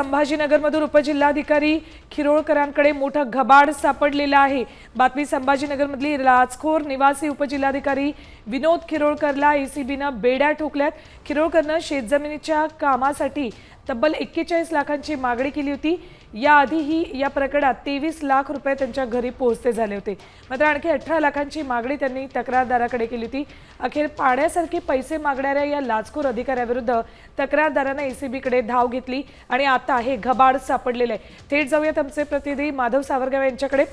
संभाजीनगरमधून उपजिल्हाधिकारी खिरोळकरांकडे मोठं घबाड सापडलेलं आहे। बातमी संभाजीनगरमधली लाचखोर निवासी उपजिल्हाधिकारी विनोद खिरोळकरला एसीबीनं बेड्या ठोकल्यात। खिरोळकरनं शेतजमिनीच्या कामासाठी तब्बल 41 लाखांची मागणी केली होती। याआधीही या प्रकरणात 23 लाख रुपये त्यांच्या घरी पोहोचते झाले होते। मात्र आणखी 18 लाखांची मागणी त्यांनी तक्रारदाराकडे केली होती। अखेर पाण्यासारखे पैसे मागणाऱ्या या लाचखोर अधिकाऱ्याविरुद्ध तक्रारदाराने एसीबीकडे धाव घेतली आणि आता हे घबाड सापडलेलं आहे। थेट जाऊयात आमचे प्रतिनिधी माधव सावरगाव यांच्याकडे।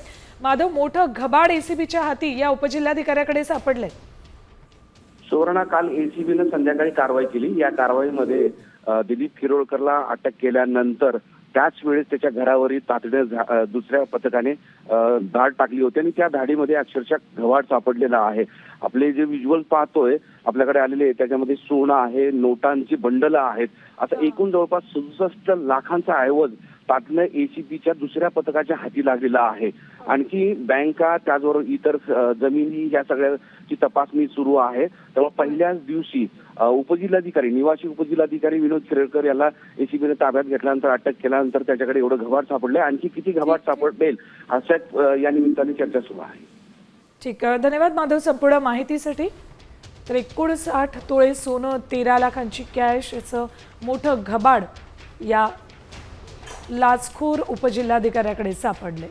माधव, मोठं घबाड एसीबीच्या हाती या उपजिल्हाधिकाऱ्याकडे सापडलंय। सुवर्णा, काल एसीबीने संध्याकाळी कारवाई केली। या कारवाईमध्ये दिलीप खिरोळकरला अटक केल्यानंतर त्याच वेळेस त्याच्या घरावरील तातडीने दुसऱ्या पथकाने धाड टाकली होती आणि त्या धाडीमध्ये अक्षरशः घबाड सापडलेला आहे। आपले जे व्हिज्युअल पाहतोय आपल्याकडे आलेले त्याच्यामध्ये सोनं आहे, नोटांची बंडल आहेत, आता एकूण जवळपास 67 लाखांचा ऐवज तातडीने एसीबीच्या दुसऱ्या पथकाच्या हाती लागलेला आहे। आणखी बँका त्याचबरोबर इतर जमिनी या सगळ्याची तपासणी सुरू आहे। तेव्हा पहिल्याच दिवशी उपजिल्हाधिकारी निवासी उपजिल्हाधिकारी विनोद खिरोळकर याला एसीबीने ताब्यात घेतल्यानंतर अटक केल्यानंतर त्याच्याकडे एवढं घबाड सापडलंय। आणखी किती घबाड सापडेल असं या निमित्ताने चर्चा सुरू आहे। ठीक आहे, धन्यवाद माधव संपूर्ण माहितीसाठी। तर 59 तोळे सोनं, 13 लाखांची कॅश याचं मोठं घबाड या लाचखोर उपजिल्हाधिकाऱ्याकडे सापडले।